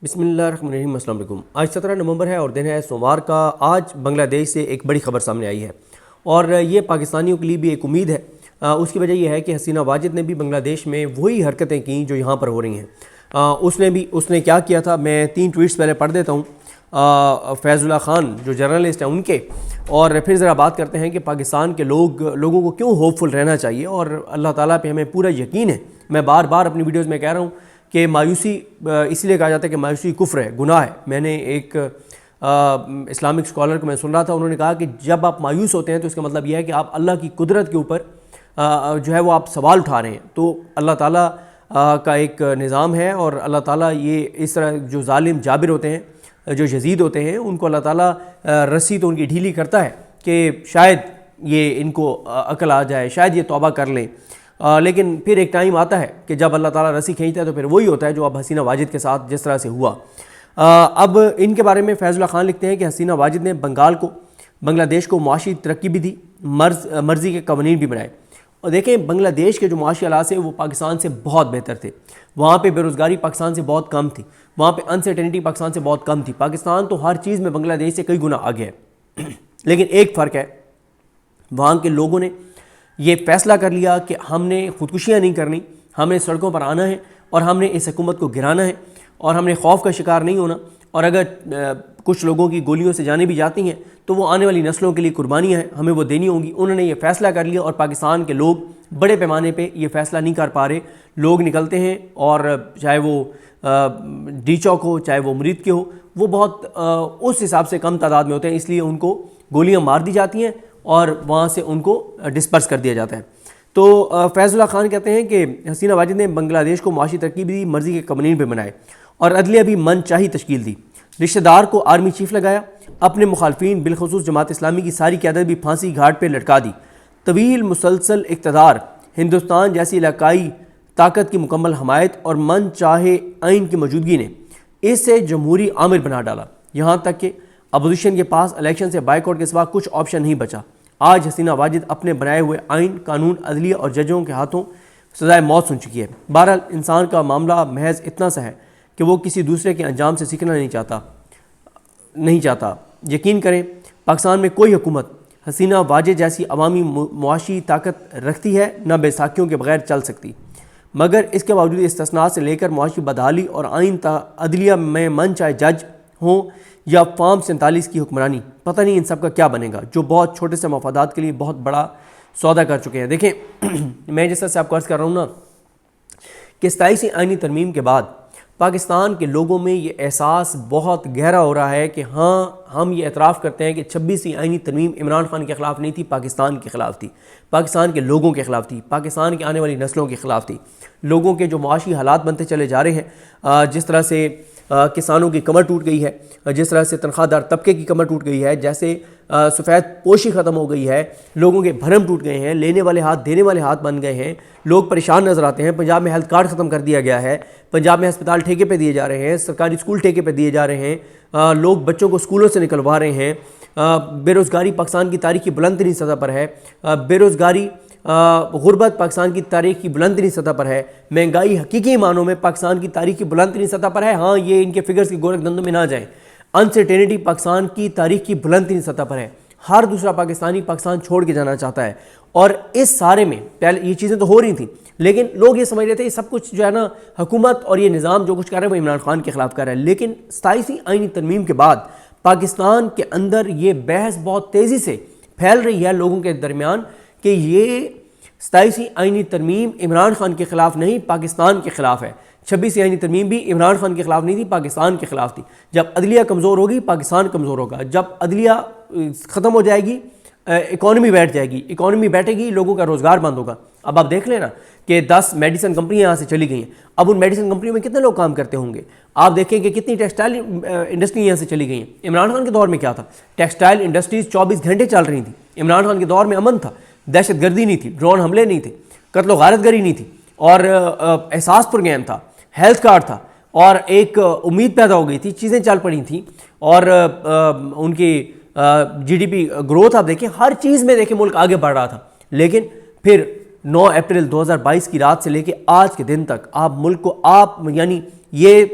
بسم اللہ الرحمن الرحیم۔ السلام علیکم۔ آج 17 نومبر ہے اور دن ہے سوموار کا۔ آج بنگلہ دیش سے ایک بڑی خبر سامنے آئی ہے اور یہ پاکستانیوں کے لیے بھی ایک امید ہے۔ اس کی وجہ یہ ہے کہ حسینہ واجد نے بھی بنگلہ دیش میں وہی حرکتیں کیں جو یہاں پر ہو رہی ہیں۔ اس نے کیا کیا تھا، میں 3 ٹویٹس پہلے پڑھ دیتا ہوں فیض اللہ خان جو جرنلسٹ ہیں ان کے، اور پھر ذرا بات کرتے ہیں کہ پاکستان کے لوگوں کو کیوں ہوپ فل رہنا چاہیے اور اللہ تعالیٰ پہ ہمیں پورا یقین ہے۔ میں بار بار اپنی ویڈیوز میں کہہ رہا ہوں کہ مایوسی اس لیے کہا جاتا ہے کہ مایوسی کفر ہے، گناہ ہے۔ میں نے ایک اسلامک اسکالر کو میں سن رہا تھا، انہوں نے کہا کہ جب آپ مایوس ہوتے ہیں تو اس کا مطلب یہ ہے کہ آپ اللہ کی قدرت کے اوپر جو ہے وہ آپ سوال اٹھا رہے ہیں۔ تو اللہ تعالیٰ کا ایک نظام ہے اور اللہ تعالیٰ یہ اس طرح جو ظالم جابر ہوتے ہیں، جو یزید ہوتے ہیں، ان کو اللہ تعالیٰ رسی تو ان کی ڈھیلی کرتا ہے کہ شاید یہ ان کو عقل آ جائے، شاید یہ توبہ کر لیں، لیکن پھر ایک ٹائم آتا ہے کہ جب اللہ تعالیٰ رسی کھینچتا ہے تو پھر وہی ہوتا ہے جو اب حسینہ واجد کے ساتھ جس طرح سے ہوا۔ اب ان کے بارے میں فیض اللہ خان لکھتے ہیں کہ حسینہ واجد نے بنگلہ دیش کو معاشی ترقی بھی دی، مرضی کے قوانین بھی بنائے۔ اور دیکھیں بنگلہ دیش کے جو معاشی حالات ہیں وہ پاکستان سے بہت بہتر تھے۔ وہاں پہ بے روزگاری پاکستان سے بہت کم تھی، وہاں پہ انسرٹینٹی پاکستان سے بہت کم تھی۔ پاکستان تو ہر چیز میں بنگلہ دیش سے کئی گنا آگے ہے، لیکن ایک فرق ہے، وہاں کے لوگوں نے یہ فیصلہ کر لیا کہ ہم نے خودکشیاں نہیں کرنی، ہم نے سڑکوں پر آنا ہے اور ہم نے اس حکومت کو گرانا ہے اور ہم نے خوف کا شکار نہیں ہونا، اور اگر کچھ لوگوں کی گولیوں سے جانیں بھی جاتی ہیں تو وہ آنے والی نسلوں کے لیے قربانیاں ہیں، ہمیں وہ دینی ہوں گی۔ انہوں نے یہ فیصلہ کر لیا اور پاکستان کے لوگ بڑے پیمانے پہ یہ فیصلہ نہیں کر پا رہے۔ لوگ نکلتے ہیں اور چاہے وہ ڈی چوک ہو چاہے وہ مرید کے ہو، وہ بہت اس حساب سے کم تعداد میں ہوتے ہیں، اس لیے ان کو گولیاں مار دی جاتی ہیں اور وہاں سے ان کو ڈسپرس کر دیا جاتا ہے۔ تو فیض اللہ خان کہتے ہیں کہ حسینہ واجد نے بنگلہ دیش کو معاشی ترقی بھی دی، مرضی کے قوانین بھی بنائے اور عدلیہ بھی من چاہی تشکیل دی۔ رشتہ دار کو آرمی چیف لگایا، اپنے مخالفین بالخصوص جماعت اسلامی کی ساری قیادت بھی پھانسی گھاٹ پہ لٹکا دی۔ طویل مسلسل اقتدار، ہندوستان جیسی علاقائی طاقت کی مکمل حمایت اور من چاہے آئین کی موجودگی نے اسے جمہوری عامر بنا ڈالا، یہاں تک کہ اپوزیشن کے پاس الیکشن سے بائیکاٹ کے سوا کچھ آپشن نہیں بچا۔ آج حسینہ واجد اپنے بنائے ہوئے آئین، قانون، عدلیہ اور ججوں کے ہاتھوں سزائے موت سن چکی ہے۔ بہرحال انسان کا معاملہ محض اتنا سا ہے کہ وہ کسی دوسرے کے انجام سے سیکھنا نہیں چاہتا۔ یقین کریں پاکستان میں کوئی حکومت حسینہ واجد جیسی عوامی معاشی طاقت رکھتی ہے نہ بیساکھیوں کے بغیر چل سکتی، مگر اس کے باوجود استثناء سے لے کر معاشی بدحالی اور آئین عدلیہ میں من چاہے جج ہوں یا فارم 47 کی حکمرانی، پتہ نہیں ان سب کا کیا بنے گا، جو بہت چھوٹے سے مفادات کے لیے بہت بڑا سودا کر چکے ہیں۔ دیکھیں میں جس طرح سے آپ کو عرض کر رہا ہوں نا کہ 27ویں آئینی ترمیم کے بعد پاکستان کے لوگوں میں یہ احساس بہت گہرا ہو رہا ہے کہ ہاں ہم یہ اعتراف کرتے ہیں کہ 26ویں آئینی ترمیم عمران خان کے خلاف نہیں تھی، پاکستان کے خلاف تھی، پاکستان کے لوگوں کے خلاف تھی، پاکستان کے آنے والی نسلوں کے خلاف تھی۔ لوگوں کے جو معاشی حالات بنتے چلے جا رہے ہیں، جس طرح سے کسانوں کی کمر ٹوٹ گئی ہے، جس طرح سے تنخواہ دار طبقے کی کمر ٹوٹ گئی ہے، جیسے سفید پوشی ختم ہو گئی ہے، لوگوں کے بھرم ٹوٹ گئے ہیں، لینے والے ہاتھ دینے والے ہاتھ بن گئے ہیں، لوگ پریشان نظر آتے ہیں۔ پنجاب میں ہیلتھ کارڈ ختم کر دیا گیا ہے، پنجاب میں ہسپتال ٹھیکے پہ دیے جا رہے ہیں، سرکاری اسکول ٹھیکے پہ دیے جا رہے ہیں، لوگ بچوں کو اسکولوں سے نکلوا رہے ہیں، بے روزگاری پاکستان کی تاریخ کی بلند ترین سطح پر ہے، بے روزگاری غربت پاکستان کی تاریخ کی بلند ترین سطح پر ہے، مہنگائی حقیقی معنوں میں پاکستان کی تاریخ کی بلند ترین سطح پر ہے۔ ہاں یہ ان کے فگرز کی گورکھ دندوں میں نہ جائیں، انسرٹینٹی پاکستان کی تاریخ کی بلند ترین سطح پر ہے، ہر دوسرا پاکستانی پاکستان چھوڑ کے جانا چاہتا ہے۔ اور اس سارے میں پہلے یہ چیزیں تو ہو رہی تھیں، لیکن لوگ یہ سمجھ رہے تھے یہ سب کچھ جو ہے نا حکومت اور یہ نظام جو کچھ کر رہا ہے وہ عمران خان کے خلاف کر رہا ہے، لیکن 27ویں آئینی ترمیم کے بعد پاکستان کے اندر یہ بحث بہت تیزی سے پھیل رہی ہے لوگوں کے درمیان کہ یہ 27ویں آئینی ترمیم عمران خان کے خلاف نہیں، پاکستان کے خلاف ہے۔ 26ویں آئینی ترمیم بھی عمران خان کے خلاف نہیں تھی، پاکستان کے خلاف تھی۔ جب عدلیہ کمزور ہوگی پاکستان کمزور ہوگا، جب عدلیہ ختم ہو جائے گی اکانومی بیٹھ جائے گی، اکانومی بیٹھے گی لوگوں کا روزگار بند ہوگا۔ اب آپ دیکھ لینا کہ 10 میڈیسن کمپنیاں یہاں سے چلی گئی ہیں، اب ان میڈیسن کمپنیوں میں کتنے لوگ کام کرتے ہوں گے؟ آپ دیکھیں کہ کتنی ٹیکسٹائل انڈسٹری یہاں سے چلی گئی ہیں۔ عمران خان کے دور میں کیا تھا؟ ٹیکسٹائل انڈسٹریز 24 گھنٹے چل رہی تھیں۔ عمران خان کے دور میں امن تھا، دہشت گردی نہیں تھی، ڈرون حملے نہیں تھے، قتل و غارت گری نہیں تھی، اور احساس پروگرام تھا، ہیلتھ کارڈ تھا، اور ایک امید پیدا ہو گئی تھی، چیزیں چل پڑی تھیں، اور ان کی جی ڈی پی گروتھ آپ دیکھیں، ہر چیز میں دیکھیں ملک آگے بڑھ رہا تھا۔ لیکن پھر 9 اپریل 2022 کی رات سے لے کے آج کے دن تک آپ ملک کو یعنی یہ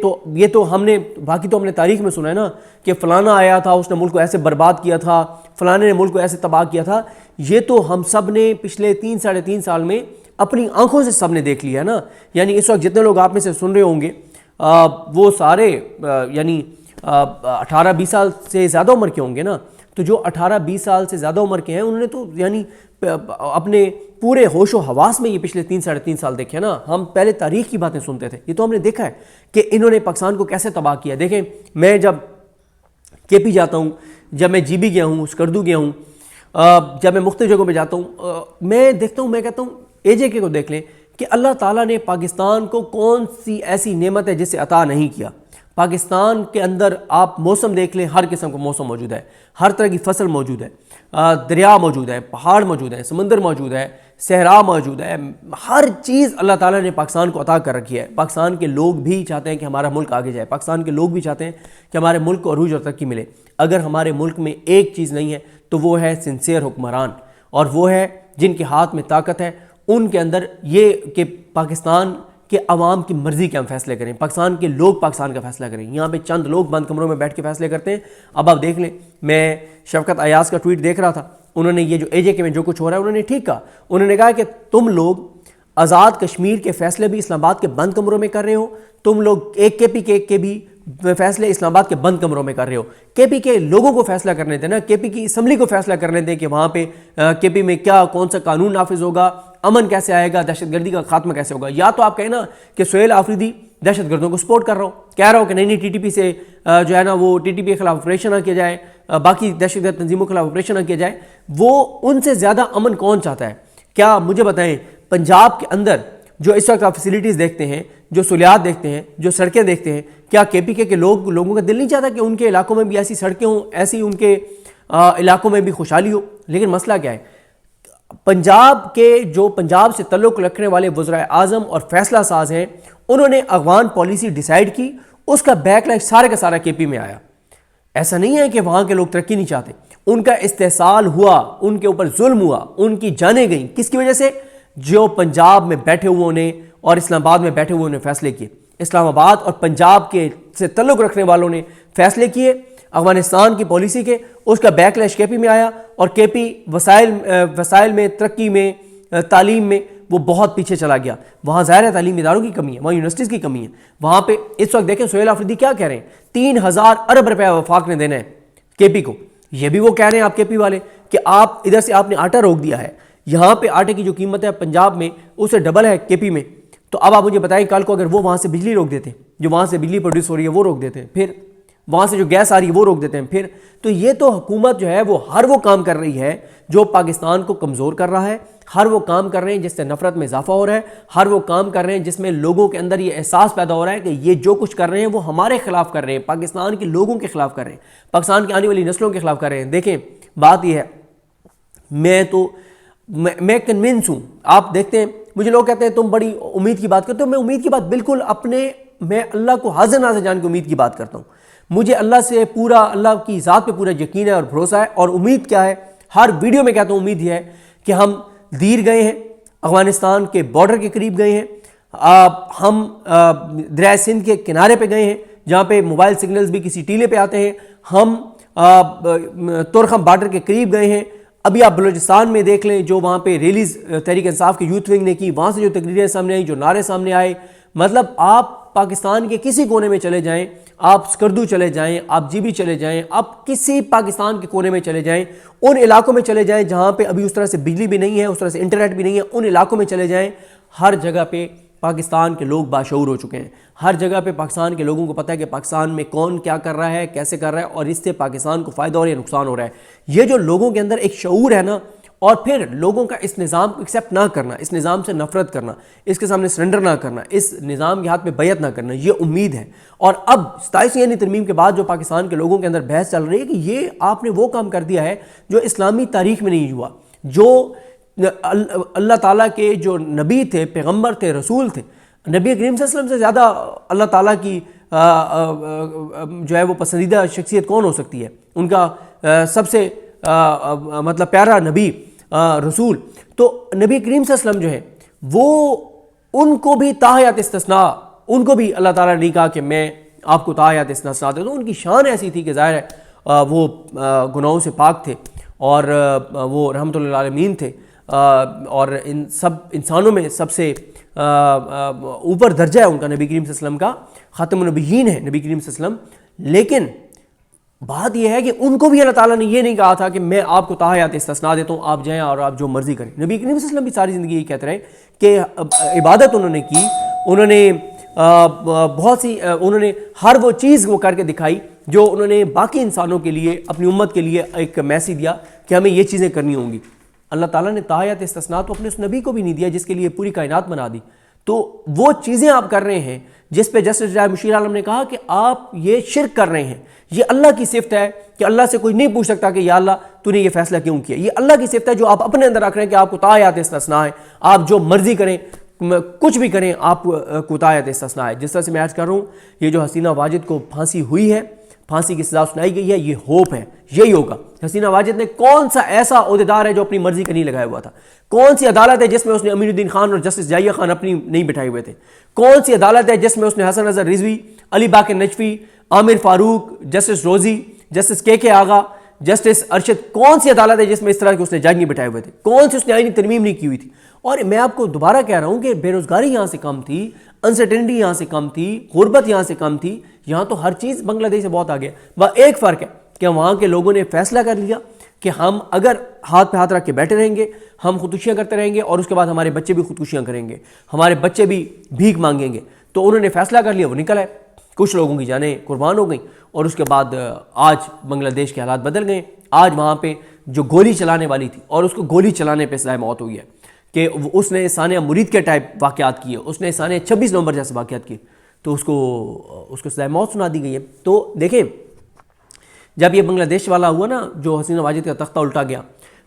تو ہم نے باقی تو ہم نے تاریخ میں سنا ہے نا کہ فلانا آیا تھا اس نے ملک کو ایسے برباد کیا تھا، فلانے نے ملک کو ایسے تباہ کیا تھا. یہ تو ہم سب نے پچھلے 3-3.5 سال میں اپنی آنکھوں سے سب نے دیکھ لیا ہے نا. یعنی اس وقت جتنے لوگ آپ میں سے سن رہے ہوں گے وہ سارے یعنی 18-20 سال سے زیادہ عمر کے ہوں گے نا. تو جو 18-20 سال سے زیادہ عمر کے ہیں انہوں نے تو یعنی اپنے پورے ہوش و حواس میں یہ پچھلے 3-3.5 سال دیکھے نا. ہم پہلے تاریخ کی باتیں سنتے تھے، یہ تو ہم نے دیکھا ہے کہ انہوں نے پاکستان کو کیسے تباہ کیا. دیکھیں میں جب کے پی جاتا ہوں، جب میں جی بی گیا ہوں، اسکردو گیا ہوں، جب میں مختلف جگہوں پہ جاتا ہوں، میں دیکھتا ہوں، میں کہتا ہوں اے جے کے کو دیکھ لیں کہ اللہ تعالیٰ نے پاکستان کو کون سی ایسی نعمت ہے جسے عطا نہیں کیا. پاکستان کے اندر آپ موسم دیکھ لیں، ہر قسم کا موسم موجود ہے، ہر طرح کی فصل موجود ہے، دریا موجود ہے، پہاڑ موجود ہیں، سمندر موجود ہے، صحرا موجود ہے، ہر چیز اللہ تعالیٰ نے پاکستان کو عطا کر رکھی ہے. پاکستان کے لوگ بھی چاہتے ہیں کہ ہمارا ملک آگے جائے، پاکستان کے لوگ بھی چاہتے ہیں کہ ہمارے ملک کو عروج اور ترقی ملے. اگر ہمارے ملک میں ایک چیز نہیں ہے تو وہ ہے سنسیئر حکمران، اور وہ ہے جن کے ہاتھ میں طاقت ہے، ان کے اندر یہ کہ پاکستان کہ عوام کی مرضی کے ہم فیصلے کریں، پاکستان کے لوگ پاکستان کا فیصلہ کریں. یہاں پہ چند لوگ بند کمروں میں بیٹھ کے فیصلے کرتے ہیں. اب آپ دیکھ لیں، میں شفقت ایاز کا ٹویٹ دیکھ رہا تھا، انہوں نے یہ جو اے جے کے میں جو کچھ ہو رہا ہے انہوں نے ٹھیک کہا. انہوں نے کہا کہ تم لوگ آزاد کشمیر کے فیصلے بھی اسلام آباد کے بند کمروں میں کر رہے ہو، تم لوگ ایک کے پی کے بھی فیصلے اسلام آباد کے بند کمروں میں کر رہے ہو. کے پی کے لوگوں کو فیصلہ کرنے دیں نا، کے پی کی اسمبلی کو فیصلہ کرنے دیں کہ وہاں پہ کے پی میں کیا کون سا قانون نافذ ہوگا، امن کیسے آئے گا، دہشت گردی کا خاتمہ کیسے ہوگا. یا تو آپ کہیں نا کہ سہیل آفریدی دہشت گردوں کو سپورٹ کر رہا ہو، کہہ رہا ہو کہ نہیں ٹی ٹی پی سے جو ہے نا وہ ٹی ٹی پی کے خلاف آپریشن نہ کیا جائے، باقی دہشت گرد تنظیموں کے خلاف آپریشن نہ کیا جائے. وہ ان سے زیادہ امن کون چاہتا ہے؟ کیا مجھے بتائیں پنجاب کے اندر جو اس وقت آپ فیسلٹیز دیکھتے ہیں، جو سہولیات دیکھتے ہیں، جو سڑکیں دیکھتے ہیں، کیا کے پی کے لوگوں کا دل نہیں چاہتا کہ ان کے علاقوں میں بھی ایسی سڑکیں ہوں، ایسی ان کے علاقوں میں بھی خوشحالی ہو؟ لیکن مسئلہ کیا ہے، پنجاب سے تعلق رکھنے والے وزرائے اعظم اور فیصلہ ساز ہیں، انہوں نے افغان پالیسی ڈیسائیڈ کی، اس کا بیک لائٹ سارے کا سارا کے پی میں آیا. ایسا نہیں ہے کہ وہاں کے لوگ ترقی نہیں چاہتے، ان کا استحصال ہوا، ان کے اوپر ظلم ہوا، ان کی جانیں گئیں. کس کی وجہ سے؟ جو پنجاب میں بیٹھے ہوئے نے اور اسلام آباد میں بیٹھے ہوئے نے فیصلے کیے. اسلام آباد اور پنجاب کے سے تعلق رکھنے والوں نے فیصلے کیے افغانستان کی پالیسی کے، اس کا بیک لیش کے پی میں آیا، اور کے پی وسائل میں، ترقی میں، تعلیم میں وہ بہت پیچھے چلا گیا. وہاں ظاہر ہے تعلیمی اداروں کی کمی ہے، وہاں یونیورسٹیز کی کمی ہے. وہاں پہ اس وقت دیکھیں سہیل آفریدی کیا کہہ رہے ہیں، 3000 ارب روپے وفاق نے دینا ہے کے پی کو. یہ بھی وہ کہہ رہے ہیں آپ کے پی والے کہ آپ ادھر سے آپ نے آٹا روک دیا ہے. یہاں پہ آٹے کی جو قیمت ہے پنجاب میں اس سے ڈبل ہے کے پی میں. تو اب آپ مجھے بتائیں کل کو اگر وہ وہاں سے بجلی روک دیتے ہیں، جو وہاں سے بجلی پروڈیوس ہو رہی ہے وہ روک دیتے ہیں، پھر وہاں سے جو گیس آ رہی ہے وہ روک دیتے ہیں، پھر تو یہ تو حکومت جو ہے وہ ہر وہ کام کر رہی ہے جو پاکستان کو کمزور کر رہا ہے، ہر وہ کام کر رہے ہیں جس سے نفرت میں اضافہ ہو رہا ہے، ہر وہ کام کر رہے ہیں جس میں لوگوں کے اندر یہ احساس پیدا ہو رہا ہے کہ یہ جو کچھ کر رہے ہیں وہ ہمارے خلاف کر رہے ہیں، پاکستان کے لوگوں کے خلاف کر رہے ہیں، پاکستان کی آنے والی نسلوں کے خلاف کر رہے ہیں. دیکھیں بات یہ ہے، میں کنونس ہوں. آپ دیکھتے ہیں مجھے لوگ کہتے ہیں تم بڑی امید کی بات کرتے ہو. میں امید کی بات بالکل میں اللہ کو حاضر ناظر جان کے امید کی بات کرتا ہوں. مجھے اللہ کی ذات پہ پورا یقین ہے اور بھروسہ ہے. اور امید کیا ہے، ہر ویڈیو میں کہتا ہوں امید یہ ہے کہ ہم دیر گئے ہیں، افغانستان کے بارڈر کے قریب گئے ہیں، ہم دریائے سندھ کے کنارے پہ گئے ہیں جہاں پہ موبائل سگنلز بھی کسی ٹیلے پہ آتے ہیں، ہم تورخم بارڈر کے قریب گئے ہیں. ابھی آپ بلوچستان میں دیکھ لیں جو وہاں پہ ریلیز تحریک انصاف کی یوتھ ونگ نے کی، وہاں سے جو تقریریں سامنے آئیں، جو نعرے سامنے آئے، مطلب آپ پاکستان کے کسی کونے میں چلے جائیں، آپ اسکردو چلے جائیں، آپ جی بی چلے جائیں، آپ کسی پاکستان کے کونے میں چلے جائیں، ان علاقوں میں چلے جائیں جہاں پہ ابھی اس طرح سے بجلی بھی نہیں ہے، اس طرح سے انٹرنیٹ بھی نہیں ہے، ان علاقوں میں چلے جائیں، ہر جگہ پہ پاکستان کے لوگ باشعور ہو چکے ہیں. ہر جگہ پہ پاکستان کے لوگوں کو پتہ ہے کہ پاکستان میں کون کیا کر رہا ہے، کیسے کر رہا ہے، اور اس سے پاکستان کو فائدہ ہو رہا ہے، نقصان ہو رہا ہے. یہ جو لوگوں کے اندر ایک شعور ہے نا، اور پھر لوگوں کا اس نظام کو ایکسیپٹ نہ کرنا، اس نظام سے نفرت کرنا، اس کے سامنے سرنڈر نہ کرنا، اس نظام کے ہاتھ میں بیعت نہ کرنا، یہ امید ہے. اور اب 27 یعنی ترمیم کے بعد جو پاکستان کے لوگوں کے اندر بحث چل رہی ہے کہ یہ آپ نے وہ کام کر دیا ہے جو اسلامی تاریخ میں نہیں ہوا، جو اللہ تعالیٰ کے جو نبی تھے، پیغمبر تھے، رسول تھے، نبی کریم صلی اللہ علیہ وسلم سے زیادہ اللہ تعالیٰ کی جو ہے وہ پسندیدہ شخصیت کون ہو سکتی ہے، ان کا سب سے مطلب پیارا نبی رسول. تو نبی کریم صلی اللہ علیہ وسلم جو ہے وہ ان کو بھی تاحیات استثناء، ان کو بھی اللہ تعالیٰ نے نہیں کہا کہ میں آپ کو تاحیات استثناء دے دوں. ان کی شان ایسی تھی کہ ظاہر ہے وہ گناہوں سے پاک تھے اور وہ رحمۃ اللہ عالمین تھے اور ان سب انسانوں میں سب سے اوپر درجہ ہے ان کا، نبی کریم صلی اللہ علیہ وسلم کا خاتم النبیین ہے نبی کریم صلی اللہ علیہ وسلم. لیکن بات یہ ہے کہ ان کو بھی اللہ تعالیٰ نے یہ نہیں کہا تھا کہ میں آپ کو تاحیات استثناء دیتا ہوں، آپ جائیں اور آپ جو مرضی کریں. نبی کریم صلی اللہ علیہ وسلم بھی ساری زندگی یہ کہتے رہے کہ عبادت انہوں نے کی، انہوں نے بہت سی انہوں نے ہر وہ چیز وہ کر کے دکھائی جو انہوں نے باقی انسانوں کے لیے، اپنی امت کے لیے ایک میسیج دیا کہ ہمیں یہ چیزیں کرنی ہوں گی. اللہ تعالیٰ نے تاحیات استثناء تو اپنے اس نبی کو بھی نہیں دیا جس کے لیے پوری کائنات بنا دی. تو وہ چیزیں آپ کر رہے ہیں جس پہ جسٹس مشیر عالم نے کہا کہ آپ یہ شرک کر رہے ہیں. یہ اللہ کی صفت ہے کہ اللہ سے کوئی نہیں پوچھ سکتا کہ یا اللہ تو نے یہ فیصلہ کیوں کیا. یہ اللہ کی صفت ہے جو آپ اپنے اندر رکھ رہے ہیں کہ آپ کو تاحیات استثناء ہے، آپ جو مرضی کریں، کچھ بھی کریں، آپ کو تاحیات استثناء ہے. جس طرح سے میں عرض کر رہا ہوں، یہ جو حسینہ واجد کو پھانسی ہوئی ہے، پھانسی کی سزا سنائی گئی ہے، یہ ہوپ ہے، یہی ہوگا. حسینہ واجد نے کون سا ایسا عہدیدار ہے جو اپنی مرضی کا نہیں لگایا ہوا تھا؟ کون سی عدالت ہے جس میں اس نے امین الدین خان اور جسٹس جائیہ خان اپنی نہیں بٹھائے ہوئے تھے؟ کون سی عدالت ہے جس میں اس نے حسن اظہر رضوی، علی باقر نجفی، عامر فاروق، جسٹس روزی، جسٹس کے آغا، جسٹس ارشد، کون سی عدالت ہے جس میں اس طرح کے اس نے جج نہیں بٹھائے ہوئے تھے؟ کون سی اس نے آئینی ترمیم نہیں کی ہوئی تھی؟ اور میں آپ کو دوبارہ کہہ رہا ہوں کہ بے روزگاری یہاں سے کم تھی، انسرٹنٹی یہاں سے کم تھی، غربت یہاں سے کم تھی. یہاں تو ہر چیز بنگلہ دیش سے بہت آگے ہے. وہ ایک فرق ہے کہ وہاں کے لوگوں نے فیصلہ کر لیا کہ ہم اگر ہاتھ پہ ہاتھ رکھ کے بیٹھے رہیں گے، ہم خودکشیاں کرتے رہیں گے اور اس کے بعد ہمارے بچے بھی خودکشیاں کریں گے، ہمارے بچے بھی بھیک مانگیں گے. تو انہوں نے فیصلہ کر لیا، وہ نکل آئے. کچھ لوگوں کی جانیں قربان ہو گئیں اور اس کے بعد آج بنگلہ دیش کے حالات بدل گئے. آج وہاں پہ جو گولی چلانے والی تھی اور اس کو گولی چلانے پہ سزائے موت ہوئی ہے کہ اس نے ثانیہ مرید کے ٹائپ واقعات کیے، اس نے ثانیہ 26 نومبر جیسے واقعات کیے، تو اس کو سزائے موت سنا دی گئی ہے. تو دیکھیں جب یہ بنگلہ دیش والا ہوا نا، جو حسینہ واجد کا تختہ الٹا گیا،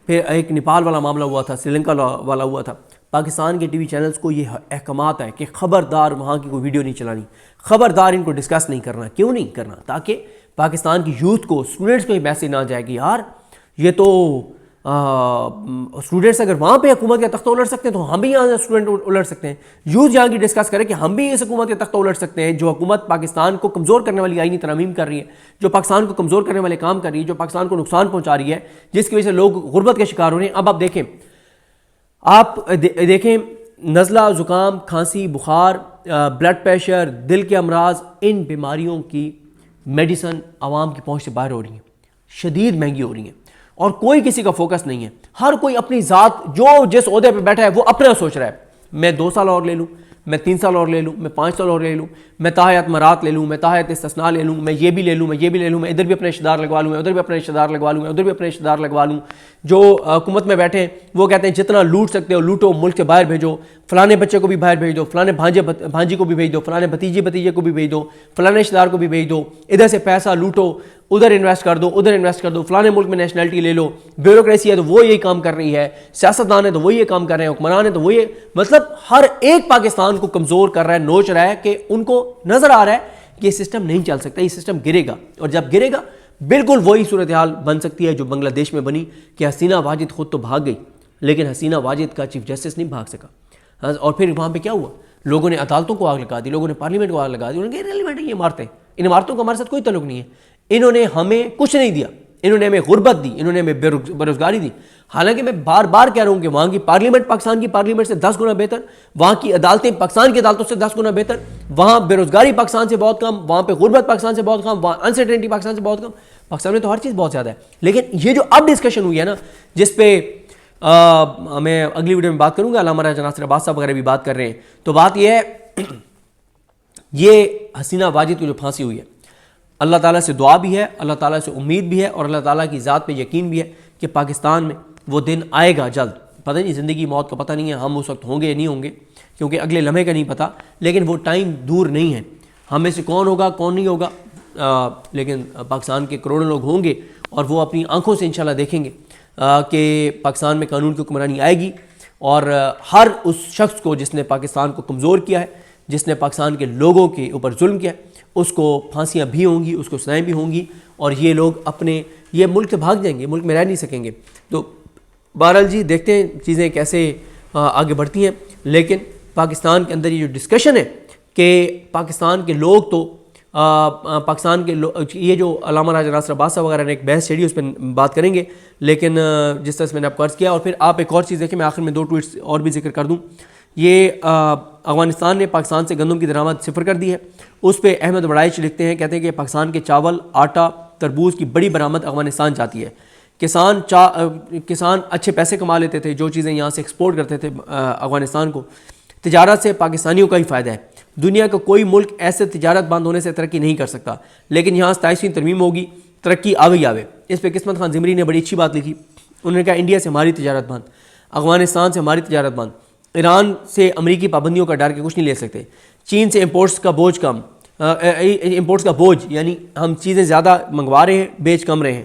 پھر ایک نیپال والا معاملہ ہوا تھا، سری لنکا والا ہوا تھا، پاکستان کے ٹی وی چینلز کو یہ احکامات ہے کہ خبردار وہاں کی کوئی ویڈیو نہیں چلانی، خبردار ان کو ڈسکس نہیں کرنا. کیوں نہیں کرنا؟ تاکہ پاکستان کی یوتھ کو، اسٹوڈنٹس کو یہ میسیج نہ جائے کہ یار یہ تو اسٹوڈنٹس اگر وہاں پہ حکومت کے تختہ الٹ سکتے ہیں تو ہم بھی یہاں سے اسٹوڈنٹ الٹ سکتے ہیں. یوتھ یہاں کی ڈسکس کرے کہ ہم بھی اس حکومت کے تختہ الٹ سکتے ہیں جو حکومت پاکستان کو کمزور کرنے والی آئینی ترامیم کر رہی ہے، جو پاکستان کو کمزور کرنے والے کام کر رہی ہے، جو پاکستان کو نقصان پہنچا رہی ہے، جس کی وجہ سے لوگ غربت کے شکار ہو رہے ہیں. اب آپ دیکھیں نزلہ، زکام، کھانسی، بخار، بلڈ پریشر، دل کے امراض، ان بیماریوں کی میڈیسن عوام کی پہنچ سے باہر ہو رہی ہیں، شدید مہنگی ہو رہی ہیں اور کوئی کسی کا فوکس نہیں ہے. ہر کوئی اپنی ذات، جو جس عہدے پہ بیٹھا ہے وہ اپنا سوچ رہا ہے، میں 2 سال اور لے لوں، میں 3 سال اور لے لوں، میں 5 سال اور لے لوں، میں تاحیات مرات لے لوں، میں تاحیات استثناء لے لوں، میں یہ بھی لے لوں، میں یہ بھی لے لوں، میں ادھر بھی اپنے رشتہ دار لگوا لوں، میں ادھر بھی اپنے رشتہ دار لگوا لوں، میں ادھر بھی اپنے رشتہ دار لگوا لوں. جو حکومت میں بیٹھے ہیں وہ کہتے ہیں جتنا لوٹ سکتے ہو لوٹو، ملک سے باہر بھیجو، فلانے بچے کو بھی باہر بھیج دو، فلانے بھانجی کو بھی بھیج دو، فلانے بھتیجے کو بھی بھیج دو، فلانے رشتہ دار کو بھی بھیج دو، ادھر سے پیسہ لوٹو، ادھر انویسٹ کر دو، ادھر انویسٹ کر دو، فلانے ملک میں نیشنلٹی لے لو. بیوروکریسی ہے تو وہ یہی کام کر رہی ہے، سیاستدان ہے تو وہ یہ کام کر رہے ہیں، حکمران ہے تو وہ یہ، مطلب ہر ایک پاکستان کو کمزور کر رہا ہے، نوچ رہا ہے کہ ان کو نظر آ رہا ہے کہ یہ سسٹم نہیں چل سکتا، یہ سسٹم گرے گا. اور جب گرے گا بالکل وہی صورتحال بن سکتی ہے جو بنگلہ دیش میں بنی کہ حسینہ واجد خود تو بھاگ گئی لیکن حسینہ واجد کا چیف جسٹس نہیں بھاگ سکا. اور پھر وہاں پہ کیا ہوا؟ لوگوں نے عدالتوں کو آگ لگا دی، لوگوں نے پارلیمنٹ کو آگ لگا دی. انہوں نے کہا ریلیونٹ ہے یہ عمارتیں، ان عمارتوں کا ہمارے ساتھ کوئی تعلق نہیں ہے. انہوں نے ہمیں کچھ نہیں دیا، انہوں نے ہمیں غربت دی، انہوں نے ہمیں بے روزگاری دی. حالانکہ میں بار بار کہہ رہا ہوں کہ وہاں کی پارلیمنٹ پاکستان کی پارلیمنٹ سے 10 گنا بہتر، وہاں کی عدالتیں پاکستان کی عدالتوں سے 10 گنا بہتر، وہاں بے روزگاری پاکستان سے بہت کم، وہاں پہ غربت پاکستان سے بہت کم، وہاں انسرٹینٹی پاکستان سے بہت کم. پاکستان میں تو ہر چیز بہت زیادہ ہے. لیکن یہ جو اب ڈسکشن ہوئی ہے نا، جس پہ میں اگلی ویڈیو میں بات کروں گا، علامہ راجہ ناصر عباس صاحب وغیرہ بھی بات کر رہے ہیں، تو بات یہ ہے یہ حسینہ واجد کی جو پھانسی ہوئی ہے، اللہ تعالیٰ سے دعا بھی ہے، اللہ تعالیٰ سے امید بھی ہے اور اللہ تعالیٰ کی ذات پہ یقین بھی ہے کہ پاکستان میں وہ دن آئے گا جلد. پتہ نہیں زندگی موت کا پتہ نہیں ہے، ہم اس وقت ہوں گے یا نہیں ہوں گے کیونکہ اگلے لمحے کا نہیں پتہ، لیکن وہ ٹائم دور نہیں ہے. ہم میں سے کون ہوگا کون نہیں ہوگا، لیکن پاکستان کے کروڑوں لوگ ہوں گے اور وہ اپنی آنکھوں سے انشاءاللہ دیکھیں گے کہ پاکستان میں قانون کی حکمرانی آئے گی اور ہر اس شخص کو جس نے پاکستان کو کمزور کیا ہے، جس نے پاکستان کے لوگوں کے اوپر ظلم کیا ہے، اس کو پھانسیاں بھی ہوں گی، اس کو سزائیں بھی ہوں گی اور یہ لوگ اپنے یہ ملک سے بھاگ جائیں گے، ملک میں رہ نہیں سکیں گے. تو بہرحال جی دیکھتے ہیں چیزیں کیسے آگے بڑھتی ہیں. لیکن پاکستان کے اندر یہ جو ڈسکشن ہے کہ پاکستان کے لوگ تو پاکستان کے یہ جو علامہ راجہ ناصر عباس صاحب وغیرہ نے ایک بحث چھیڑی اس پہ بات کریں گے. لیکن جس طرح سے میں نے آپ کو عرض کیا, اور پھر آپ ایک اور چیز دیکھیں, میں آخر میں 2 ٹویٹس اور بھی ذکر کر دوں. یہ افغانستان نے پاکستان سے گندم کی درآمد صفر کر دی ہے. اس پہ احمد وڑائچ لکھتے ہیں, کہتے ہیں کہ پاکستان کے چاول, آٹا, تربوز کی بڑی برآمد افغانستان چاہتی ہے. کسان اچھے پیسے کما لیتے تھے جو چیزیں یہاں سے ایکسپورٹ کرتے تھے افغانستان کو. تجارت سے پاکستانیوں کا ہی فائدہ ہے. دنیا کا کوئی ملک ایسے تجارت بند ہونے سے ترقی نہیں کر سکتا, لیکن یہاں 27ویں ترمیم ہوگی, ترقی آوے آوے. اس پہ قسمت خان زمری نے بڑی اچھی بات لکھی. انہوں نے کہا انڈیا سے ہماری تجارت بند, افغانستان سے ہماری تجارت بند, ایران سے امریکی پابندیوں کا ڈر کے کچھ نہیں لے سکتے, چین سے امپورٹس کا بوجھ کم, امپورٹس کا بوجھ یعنی ہم چیزیں زیادہ منگوا رہے ہیں, بیچ کم رہے ہیں.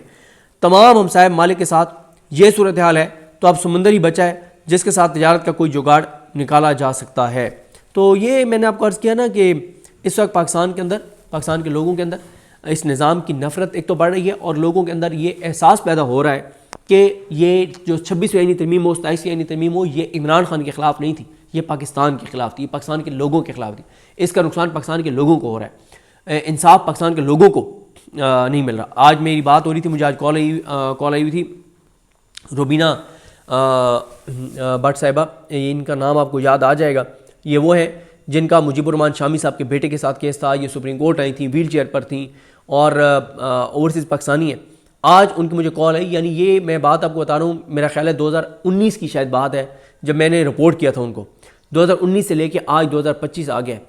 تمام ہمسائے ممالک کے ساتھ یہ صورتحال ہے تو اب سمندر ہی بچا ہے جس کے ساتھ تجارت کا کوئی جگاڑ نکالا جا سکتا ہے. تو یہ میں نے آپ کو عرض کیا نا کہ اس وقت پاکستان کے اندر, پاکستان کے لوگوں کے اندر اس نظام کی نفرت ایک تو بڑھ رہی ہے, اور لوگوں کے اندر یہ احساس پیدا ہو رہا ہے کہ یہ جو 26ویں آئینی ترمیم ہو, 27ویں آئینی ترمیم ہو, یہ عمران خان کے خلاف نہیں تھی, یہ پاکستان کے خلاف تھی, یہ پاکستان کے لوگوں کے خلاف تھی. اس کا نقصان پاکستان کے لوگوں کو ہو رہا ہے, انصاف پاکستان کے لوگوں کو نہیں مل رہا. آج میری بات ہو رہی تھی, مجھے آج کال آئی ہوئی تھی روبینہ بٹ صاحبہ, ان کا نام آپ کو یاد آ جائے گا. یہ وہ ہیں جن کا مجیب الرحمان شامی صاحب کے بیٹے کے ساتھ کیس تھا. یہ سپریم کورٹ آئی تھیں, ویل چیئر پر تھیں, اور اوورسیز پاکستانی ہیں. آج ان کی مجھے کال آئی, یعنی یہ میں بات آپ کو بتا رہا ہوں, میرا خیال ہے 2019 کی شاید بات ہے جب میں نے رپورٹ کیا تھا ان کو. 2019 سے لے کے آج 2025 آ گیا ہے,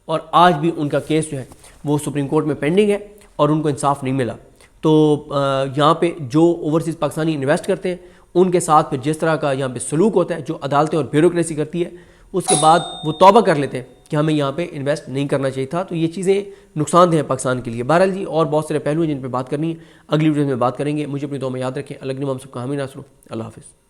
اور آج بھی ان کا کیس جو ہے وہ سپریم کورٹ میں پینڈنگ ہے, اور ان کو انصاف نہیں ملا. تو یہاں پہ جو اوورسیز پاکستانی انویسٹ کرتے ہیں ان کے ساتھ پھر جس طرح کا یہاں پہ سلوک ہوتا ہے, جو عدالتیں اور بیوروکریسی کرتی ہے, اس کے بعد وہ توبہ کر لیتے ہیں کہ ہمیں یہاں پہ انویسٹ نہیں کرنا چاہیے تھا. تو یہ چیزیں نقصان دہ ہیں پاکستان کے لیے. بہرحال جی, اور بہت سارے پہلو ہیں جن پہ بات کرنی ہے, اگلی ویڈیو میں بات کریں گے. مجھے اپنی دعا میں یاد رکھیں. اللہ کے نام ہم سب کا حامی ناصر ہو. اللہ حافظ.